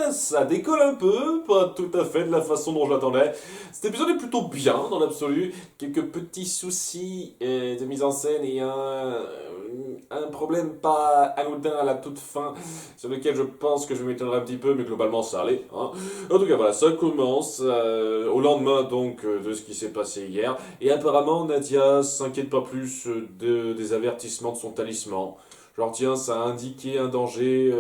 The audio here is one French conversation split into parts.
Ça décolle un peu, pas tout à fait de la façon dont je l'attendais. Cet épisode est plutôt bien dans l'absolu. Quelques petits soucis de mise en scène et un problème pas anodin à la toute fin, sur lequel je pense que je m'étonnerai un petit peu, mais globalement ça allait. Hein. En tout cas, voilà, ça commence au lendemain donc de ce qui s'est passé hier. Et apparemment, Nadia s'inquiète pas plus des avertissements de son talisman. Genre, tiens, ça a indiqué un danger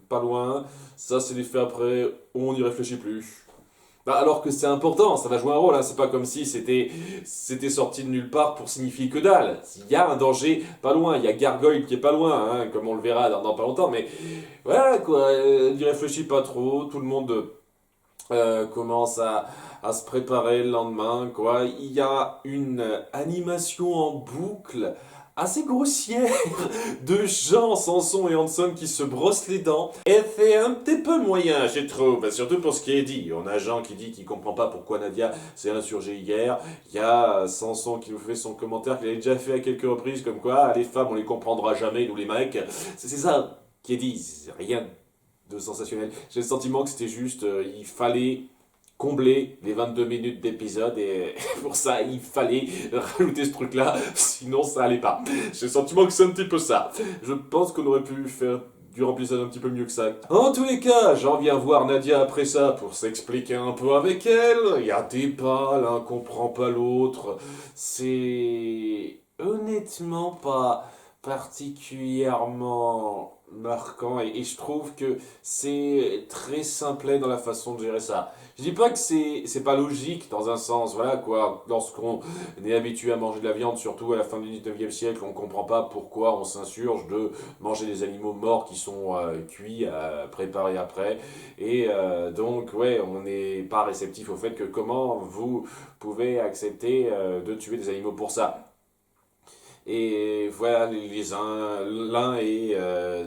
pas loin. Ça, c'est des faits après, on n'y réfléchit plus. Bah, alors que c'est important, ça va jouer un rôle. Hein. C'est pas comme si c'était sorti de nulle part pour signifier que dalle. Il y a un danger pas loin, il y a Gargoyle qui est pas loin, hein, comme on le verra dans pas longtemps. Mais voilà, quoi, on n'y réfléchit pas trop. Tout le monde commence à se préparer le lendemain, quoi. Il y a une animation en boucle assez grossière de Jean, Sanson et Hanson qui se brossent les dents. Et c'est un petit peu moyen, je trouve, surtout pour ce qui est dit. On a Jean qui dit qu'il comprend pas pourquoi Nadia s'est insurgée hier. Il y a Sanson qui nous fait son commentaire qu'il a déjà fait à quelques reprises, comme quoi les femmes on les comprendra jamais, nous les mecs. C'est ça qui est dit, rien de sensationnel. J'ai le sentiment que c'était juste, il fallait combler les 22 minutes d'épisode et pour ça il fallait rajouter ce truc là, sinon ça allait pas. J'ai le sentiment que c'est un petit peu ça. Je pense qu'on aurait pu faire du remplissage un petit peu mieux que ça. En tous les cas, j'en viens voir Nadia après ça pour s'expliquer un peu avec elle. Il y a des pas, l'un comprend pas l'autre. C'est honnêtement pas particulièrement marquant et je trouve que c'est très simplet dans la façon de gérer ça. Je dis pas que c'est pas logique dans un sens, voilà quoi, lorsqu'on est habitué à manger de la viande, surtout à la fin du 19e siècle, on comprend pas pourquoi on s'insurge de manger des animaux morts qui sont cuits, préparés après, et donc ouais, on n'est pas réceptif au fait que comment vous pouvez accepter de tuer des animaux pour ça. Et voilà, l'un est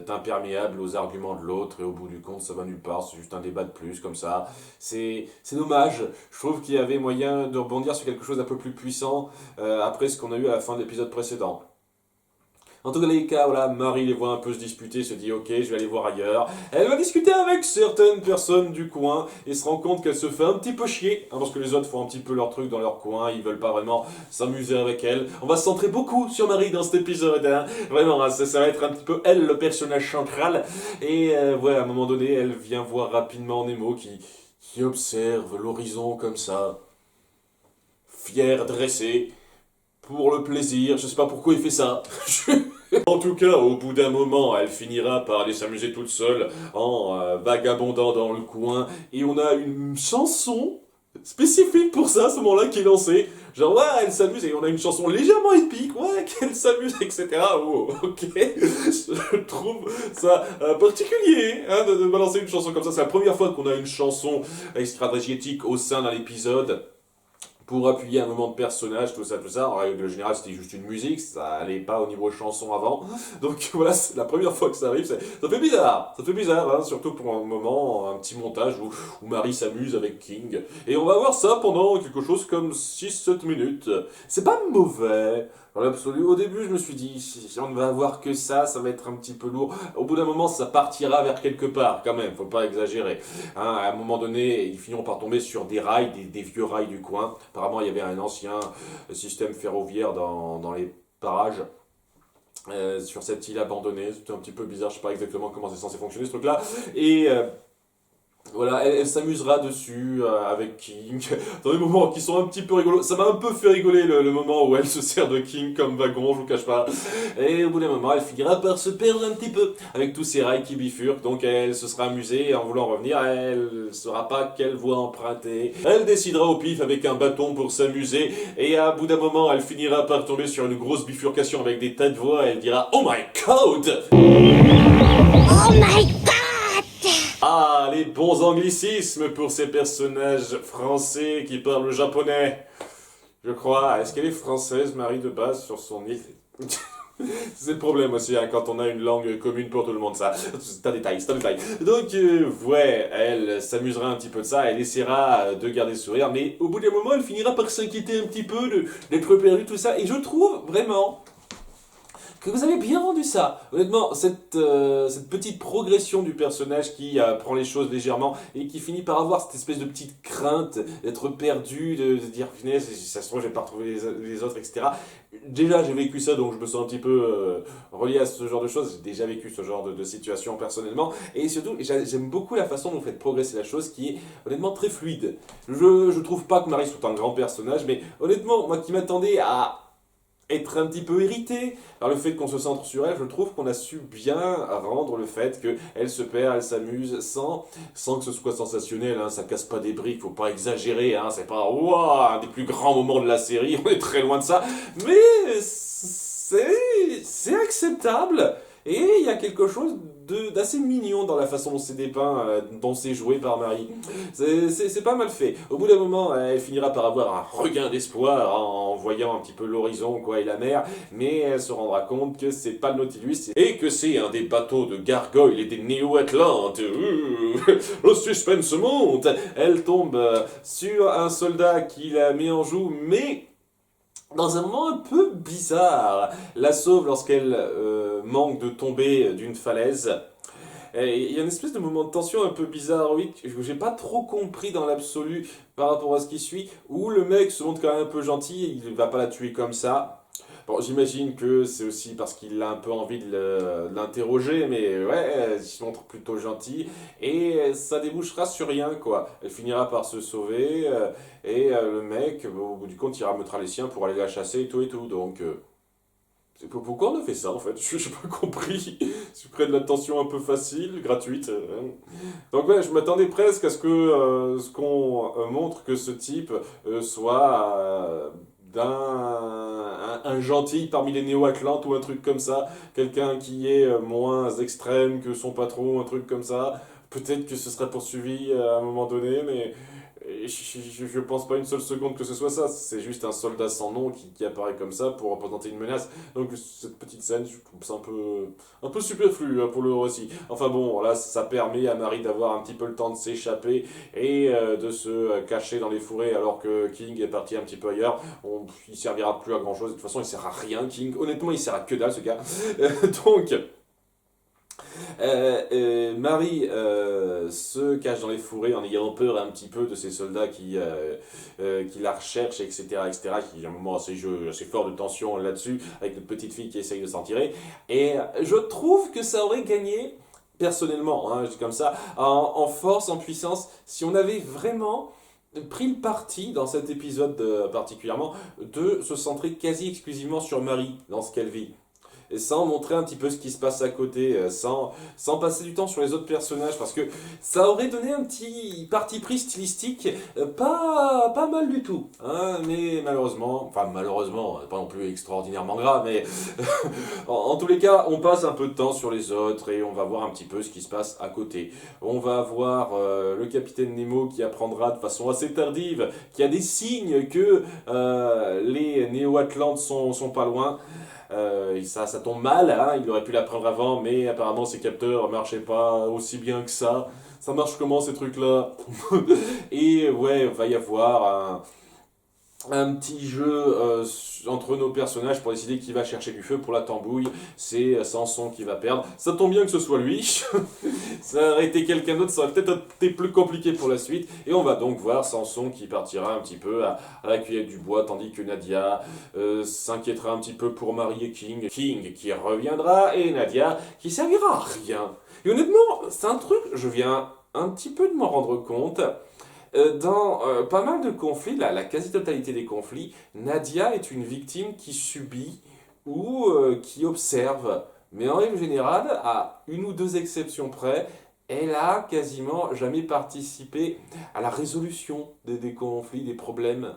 imperméable aux arguments de l'autre, et au bout du compte, ça va nulle part, c'est juste un débat de plus, comme ça. C'est dommage, je trouve qu'il y avait moyen de rebondir sur quelque chose d'un peu plus puissant après ce qu'on a eu à la fin de l'épisode précédent. En tout cas, les cas, voilà, Marie les voit un peu se disputer, se dit ok, je vais aller voir ailleurs. Elle va discuter avec certaines personnes du coin et se rend compte qu'elle se fait un petit peu chier, hein, parce que les autres font un petit peu leur truc dans leur coin, ils veulent pas vraiment s'amuser avec elle. On va se centrer beaucoup sur Marie dans cet épisode, hein. Vraiment, hein, ça va être un petit peu elle le personnage central. Et voilà, à un moment donné, elle vient voir rapidement Nemo qui observe l'horizon comme ça, fier, dressé pour le plaisir, je sais pas pourquoi il fait ça. En tout cas, au bout d'un moment, elle finira par aller s'amuser toute seule en vagabondant dans le coin. Et on a une chanson spécifique pour ça, à ce moment-là, qui est lancée. Genre, ouais, elle s'amuse et on a une chanson légèrement épique, ouais, qu'elle s'amuse, etc. Oh, ok. Je trouve ça particulier hein, de balancer une chanson comme ça. C'est la première fois qu'on a une chanson extra-drégétique au sein d'un épisode pour appuyer un moment de personnage, tout ça, tout ça. En règle générale, c'était juste une musique, ça allait pas au niveau chanson avant. Donc voilà, c'est la première fois que ça arrive. Ça fait bizarre, hein, surtout pour un moment, un petit montage où Marie s'amuse avec King. Et on va voir ça pendant quelque chose comme 6-7 minutes. C'est pas mauvais. Dans l'absolu, au début, je me suis dit, si on ne va avoir que ça va être un petit peu lourd. Au bout d'un moment, ça partira vers quelque part, quand même, faut pas exagérer. Hein, à un moment donné, ils finiront par tomber sur des rails, des vieux rails du coin. Apparemment, il y avait un ancien système ferroviaire dans les parages. Sur cette île abandonnée, c'était un petit peu bizarre, je sais pas exactement comment c'est censé fonctionner ce truc-là. Et voilà, elle s'amusera dessus avec King, dans des moments qui sont un petit peu rigolos. Ça m'a un peu fait rigoler le moment où elle se sert de King comme wagon, je vous cache pas. Et au bout d'un moment, elle finira par se perdre un petit peu avec tous ces rails qui bifurquent. Donc elle se sera amusée et en voulant revenir, elle ne saura pas quelle voie emprunter. Elle décidera au pif avec un bâton pour s'amuser. Et à bout d'un moment, elle finira par tomber sur une grosse bifurcation avec des tas de voies. Elle dira "Oh my God!" Oh my God! Ah, les bons anglicismes pour ces personnages français qui parlent japonais. Je crois. Est-ce qu'elle est française, Marie, de base, sur son île? C'est le problème aussi, hein, quand on a une langue commune pour tout le monde, ça. C'est un détail, c'est un détail. Donc, ouais, elle s'amusera un petit peu de ça, elle essaiera de garder le sourire, mais au bout d'un moment, elle finira par s'inquiéter un petit peu d'être perdue, tout ça. Et je trouve, vraiment, que vous avez bien rendu ça. Honnêtement, cette petite progression du personnage qui prend les choses légèrement et qui finit par avoir cette espèce de petite crainte d'être perdu, de dire, finesse, si ça se trouve, je vais pas retrouver les autres, etc. Déjà, j'ai vécu ça, donc je me sens un petit peu relié à ce genre de choses. J'ai déjà vécu ce genre de situation personnellement. Et surtout, j'aime beaucoup la façon dont vous faites progresser la chose, qui est honnêtement très fluide. Je trouve pas que Marie soit un grand personnage, mais honnêtement, moi qui m'attendais à être un petit peu irrité par le fait qu'on se centre sur elle, je trouve qu'on a su bien rendre le fait qu'elle se perd, elle s'amuse sans que ce soit sensationnel, hein, ça casse pas des briques, faut pas exagérer, hein, c'est pas ouah, un des plus grands moments de la série, on est très loin de ça, mais c'est acceptable. Et il y a quelque chose d'assez mignon dans la façon dont c'est dépeint, dont c'est joué par Marie. C'est pas mal fait. Au bout d'un moment, elle finira par avoir un regain d'espoir en voyant un petit peu l'horizon quoi, et la mer, mais elle se rendra compte que c'est pas le Nautilus et que c'est un des bateaux de gargoyles et des néo-atlantes. Le suspense monte. Elle tombe sur un soldat qui la met en joue, mais dans un moment un peu bizarre, la sauve lorsqu'elle manque de tomber d'une falaise. Et il y a une espèce de moment de tension un peu bizarre, oui, que j'ai pas trop compris dans l'absolu par rapport à ce qui suit, où le mec se montre quand même un peu gentil, il va pas la tuer comme ça. Bon, j'imagine que c'est aussi parce qu'il a un peu envie de l'interroger, mais ouais, il se montre plutôt gentil, et ça débouchera sur rien, quoi. Elle finira par se sauver, le mec, au bout du compte, il rameutera les siens pour aller la chasser et tout, donc... pourquoi on a fait ça, en fait? Je n'ai pas compris. C'est près de l'attention un peu facile, gratuite. Donc ouais, je m'attendais presque à ce qu'on montre que ce type soit... un gentil parmi les néo-atlantes ou un truc comme ça, quelqu'un qui est moins extrême que son patron, un truc comme ça. Peut-être que ce serait poursuivi à un moment donné, mais je pense pas une seule seconde que ce soit ça. C'est juste un soldat sans nom qui apparaît comme ça pour représenter une menace. Donc cette petite scène, je trouve ça un peu superflu hein, pour le récit. Enfin bon, là, ça permet à Marie d'avoir un petit peu le temps de s'échapper et de se cacher dans les fourrés alors que King est parti un petit peu ailleurs. Il servira plus à grand chose. De toute façon, il sert à rien, King. Honnêtement, il sert à que dalle, ce gars. Donc... Marie se cache dans les fourrés en ayant peur un petit peu de ces soldats qui la recherchent, etc., etc. Il y a un moment assez fort de tension là-dessus, avec notre petite fille qui essaye de s'en tirer. Et je trouve que ça aurait gagné, personnellement, hein, je dis comme ça, en force, en puissance, si on avait vraiment pris le parti, dans cet épisode particulièrement, de se centrer quasi exclusivement sur Marie, dans ce qu'elle vit. Et sans montrer un petit peu ce qui se passe à côté, sans passer du temps sur les autres personnages, parce que ça aurait donné un petit parti pris stylistique pas mal du tout. Hein, mais malheureusement, pas non plus extraordinairement grave, mais en tous les cas, on passe un peu de temps sur les autres et on va voir un petit peu ce qui se passe à côté. On va voir le capitaine Nemo qui apprendra de façon assez tardive qu'il y a des signes que les néo-atlantes sont pas loin. Ça tombe mal, hein, il aurait pu l'apprendre avant, mais apparemment ses capteurs marchaient pas aussi bien que ça. Ça marche comment ces trucs-là? Et ouais, il va y avoir un petit jeu entre nos personnages pour décider qui va chercher du feu pour la tambouille. C'est Samson qui va perdre. Ça tombe bien que ce soit lui. Ça aurait été quelqu'un d'autre, ça aurait peut-être été plus compliqué pour la suite. Et on va donc voir Samson qui partira un petit peu à la cueillette du bois, tandis que Nadia s'inquiétera un petit peu pour Marie et King. King qui reviendra et Nadia qui servira à rien. Et honnêtement, c'est un truc, je viens un petit peu de m'en rendre compte. Dans pas mal de conflits, la quasi-totalité des conflits, Nadia est une victime qui subit ou qui observe. Mais en règle générale, à une ou deux exceptions près, elle a quasiment jamais participé à la résolution des conflits, des problèmes.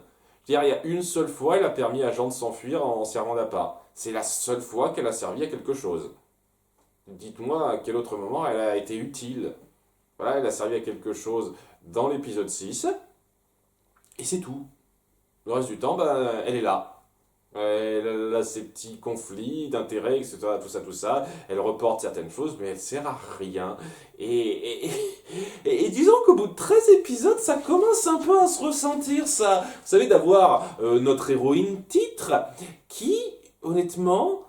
Je veux dire, il y a une seule fois, elle a permis à Jean de s'enfuir en servant d'appât. C'est la seule fois qu'elle a servi à quelque chose. Dites-moi à quel autre moment elle a été utile. Voilà, elle a servi à quelque chose dans l'épisode 6, et c'est tout. Le reste du temps, elle est là. Elle a ses petits conflits d'intérêts, etc., tout ça. Elle reporte certaines choses, mais elle sert à rien. Et disons qu'au bout de 13 épisodes, ça commence un peu à se ressentir, ça. Vous savez, d'avoir notre héroïne titre, qui, honnêtement,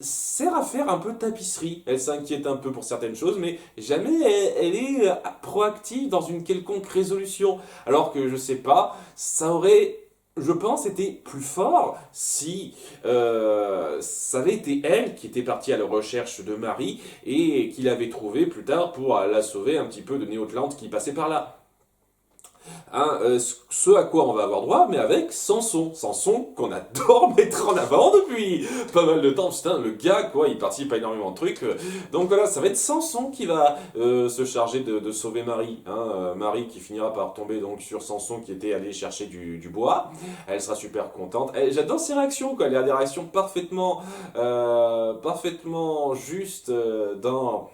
sert à faire un peu de tapisserie. Elle s'inquiète un peu pour certaines choses, mais jamais elle est proactive dans une quelconque résolution. Alors que, je sais pas, ça aurait, je pense, été plus fort si ça avait été elle qui était partie à la recherche de Marie et qui l'avait trouvée plus tard pour la sauver un petit peu de Néotlante qui passait par là. Hein, ce à quoi on va avoir droit, mais avec Samson. Samson qu'on adore mettre en avant depuis pas mal de temps. Putain, le gars, quoi, il participe à énormément de trucs. Donc voilà, ça va être Samson qui va se charger de sauver Marie. Hein, Marie qui finira par tomber donc sur Samson qui était allé chercher du bois. Elle sera super contente. J'adore ses réactions, quoi. Elle a des réactions parfaitement justes dans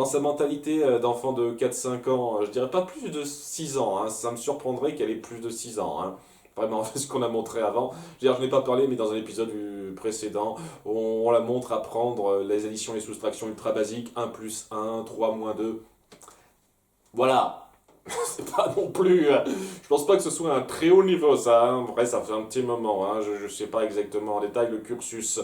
sa mentalité d'enfant de 4-5 ans. Je dirais pas plus de 6 ans. Hein, ça me surprendrait qu'elle ait plus de 6 ans. Hein. Vraiment, ce qu'on a montré avant. Je n'ai pas parlé, mais dans un épisode précédent, on la montre apprendre les additions et les soustractions ultra basiques. 1 plus 1, 3 moins 2. Voilà. C'est pas non plus. Je pense pas que ce soit un très haut niveau, ça. Hein. Vrai, ça fait un petit moment. Hein. Je sais pas exactement en détail le cursus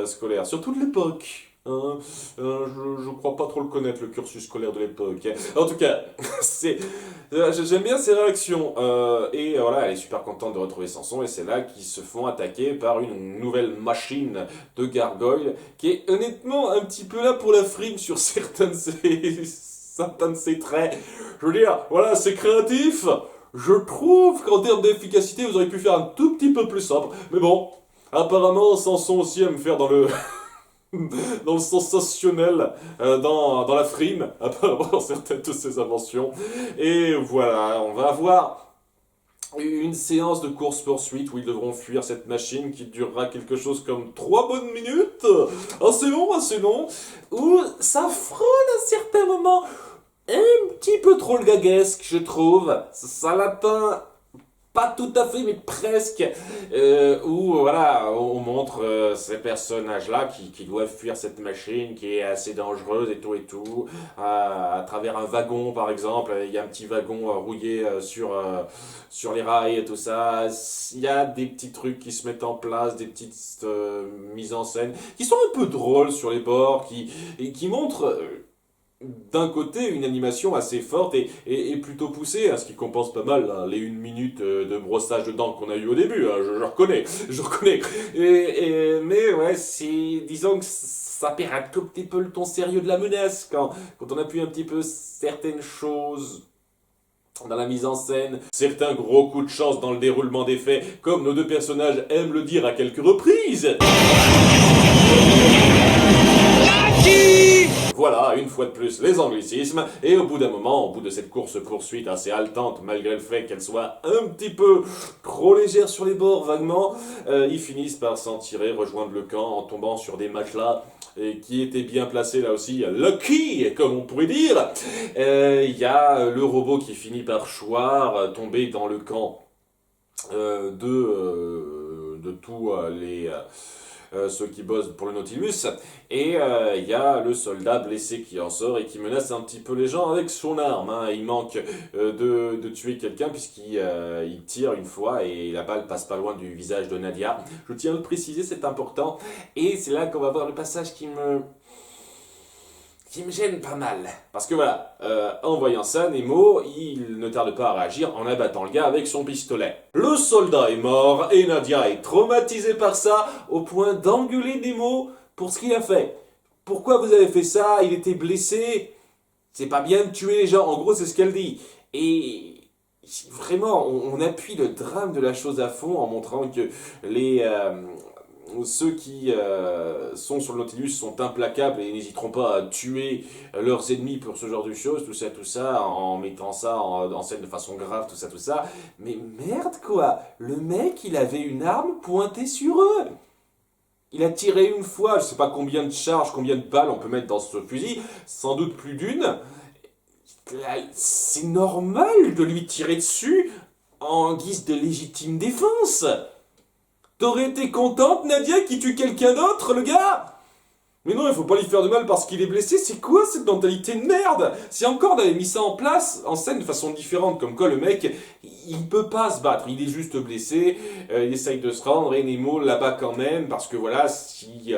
scolaire. Surtout de l'époque. Hein, je crois pas trop le connaître, le cursus scolaire de l'époque. Hein. En tout cas, j'aime bien ses réactions. Et voilà, elle est super contente de retrouver Samson. Et c'est là qu'ils se font attaquer par une nouvelle machine de gargoyle qui est honnêtement un petit peu là pour la frime sur certains de ses traits. Je veux dire, voilà, c'est créatif. Je trouve qu'en termes d'efficacité, vous auriez pu faire un tout petit peu plus simple. Mais bon, apparemment, Samson aussi aime faire dans le... dans le sensationnel, dans la frime, apparemment dans certaines de ses inventions. Et voilà, on va avoir une séance de course-poursuite où ils devront fuir cette machine qui durera quelque chose comme 3 bonnes minutes. Assez long, où ça frôle à certains moments un petit peu trop le gaguesque, je trouve. Ça l'atteint pas tout à fait, mais presque, où voilà, on montre ces personnages-là qui doivent fuir cette machine qui est assez dangereuse et tout, à travers un wagon par exemple. Il y a un petit wagon rouillé sur les rails et tout ça. Il y a des petits trucs qui se mettent en place, des petites mises en scène qui sont un peu drôles sur les bords, qui montrent d'un côté une animation assez forte et plutôt poussée, hein, ce qui compense pas mal hein, les 1 minute de brossage de dents qu'on a eu au début, hein, je reconnais. Mais ouais, disons que ça perd un tout petit peu le ton sérieux de la menace quand on appuie un petit peu certaines choses dans la mise en scène, certains gros coups de chance dans le déroulement des faits, comme nos deux personnages aiment le dire à quelques reprises. Voilà, une fois de plus, les anglicismes, et au bout d'un moment, au bout de cette course-poursuite assez haletante, malgré le fait qu'elle soit un petit peu trop légère sur les bords, vaguement, ils finissent par s'en tirer, rejoindre le camp en tombant sur des matelas qui étaient bien placés là aussi, lucky, comme on pourrait dire. Il y a le robot qui finit par choir, tomber dans le camp de tous ceux qui bossent pour le Nautilus, et il y a le soldat blessé qui en sort et qui menace un petit peu les gens avec son arme. Hein. Il manque de tuer quelqu'un puisqu'il il tire une fois et la balle passe pas loin du visage de Nadia. Je tiens à le préciser, c'est important. Et c'est là qu'on va voir le passage qui me gêne pas mal. Parce que voilà, en voyant ça, Nemo, il ne tarde pas à réagir en abattant le gars avec son pistolet. Le soldat est mort et Nadia est traumatisée par ça au point d'engueuler Nemo pour ce qu'il a fait. Pourquoi vous avez fait ça? Il était blessé. C'est pas bien de tuer les gens. En gros, c'est ce qu'elle dit. Et vraiment, on appuie le drame de la chose à fond en montrant que ceux qui sont sur le Nautilus sont implacables et n'hésiteront pas à tuer leurs ennemis pour ce genre de choses, tout ça, en mettant ça en scène de façon grave, tout ça. Mais merde quoi, le mec il avait une arme pointée sur eux. Il a tiré une fois, je sais pas combien de charges, combien de balles on peut mettre dans ce fusil, sans doute plus d'une. C'est normal de lui tirer dessus en guise de légitime défense. T'aurais été contente, Nadia, qui tue quelqu'un d'autre, le gars? Mais non, il faut pas lui faire de mal parce qu'il est blessé, c'est quoi cette mentalité de merde? Si encore on avait mis ça en place, en scène de façon différente, comme quoi le mec, il peut pas se battre, il est juste blessé, il essaye de se rendre, et Nemo là-bas quand même, parce que voilà, si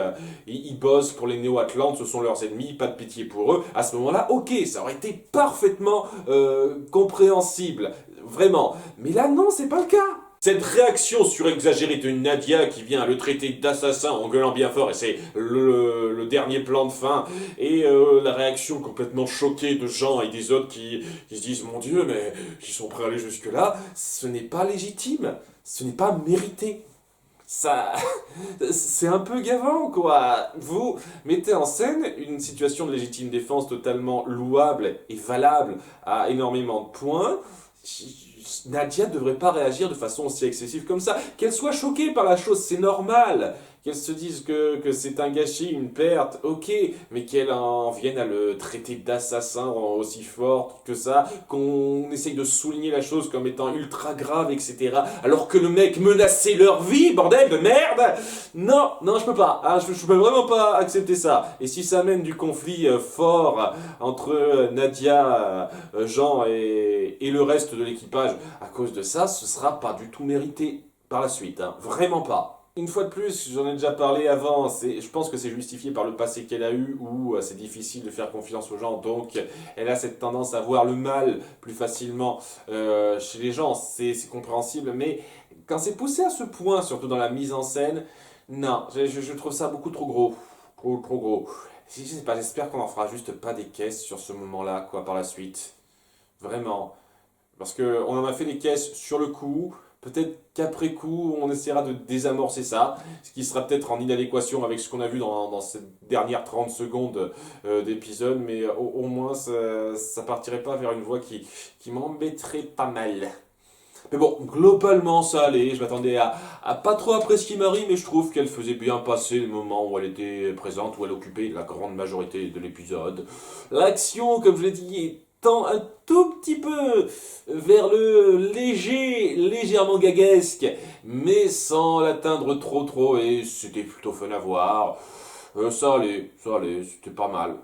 ils bossent pour les Néo-Atlantes, ce sont leurs ennemis, pas de pitié pour eux, à ce moment-là, ok, ça aurait été parfaitement compréhensible, vraiment. Mais là, non, c'est pas le cas. Cette réaction surexagérée de Nadia qui vient le traiter d'assassin en gueulant bien fort, et c'est le dernier plan de fin, et la réaction complètement choquée de Jean et des autres qui se disent mon Dieu, mais ils sont prêts à aller jusque-là, ce n'est pas légitime, ce n'est pas mérité. Ça, c'est un peu gavant, quoi. Vous mettez en scène une situation de légitime défense totalement louable et valable à énormément de points. Nadia ne devrait pas réagir de façon aussi excessive comme ça. Qu'elle soit choquée par la chose, c'est normal. Qu'elle se dise que c'est un gâchis, une perte, ok. Mais qu'elle en vienne à le traiter d'assassin aussi fort que ça, qu'on essaye de souligner la chose comme étant ultra grave, etc. Alors que le mec menaçait leur vie, bordel de merde. Non, non, je peux pas. Hein, je peux vraiment pas accepter ça. Et si ça mène du conflit fort entre Nadia, Jean et le reste de l'équipage à cause de ça, ce sera pas du tout mérité par la suite. Hein. Vraiment pas. Une fois de plus, j'en ai déjà parlé avant, je pense que c'est justifié par le passé qu'elle a eu, où c'est difficile de faire confiance aux gens, donc elle a cette tendance à voir le mal plus facilement chez les gens, c'est compréhensible, mais quand c'est poussé à ce point, surtout dans la mise en scène, non, je trouve ça beaucoup trop gros, trop gros. Je sais pas, j'espère qu'on en fera juste pas des caisses sur ce moment-là, quoi, par la suite. Vraiment. Parce qu'on en a fait des caisses sur le coup, peut-être qu'après coup, on essaiera de désamorcer ça, ce qui sera peut-être en inadéquation avec ce qu'on a vu dans cette dernière 30 secondes d'épisode, mais au moins ça partirait pas vers une voie qui m'embêterait pas mal. Mais bon, globalement ça allait, je m'attendais à pas trop apprécier Marie, mais je trouve qu'elle faisait bien passer le moment où elle était présente, où elle occupait la grande majorité de l'épisode. L'action, comme je l'ai dit, tend un tout petit peu vers le légèrement gaguesque, mais sans l'atteindre trop, et c'était plutôt fun à voir. Ça allait, c'était pas mal.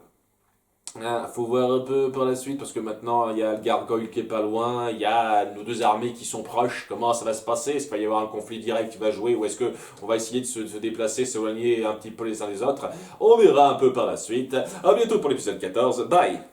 Ah, faut voir un peu par la suite parce que maintenant il y a le gargoyle qui est pas loin, il y a nos deux armées qui sont proches. Comment ça va se passer? Est-ce qu'il va y avoir un conflit direct qui va jouer ou est-ce que on va essayer de se déplacer, s'éloigner un petit peu les uns des autres? On verra un peu par la suite. À bientôt pour l'épisode 14. Bye!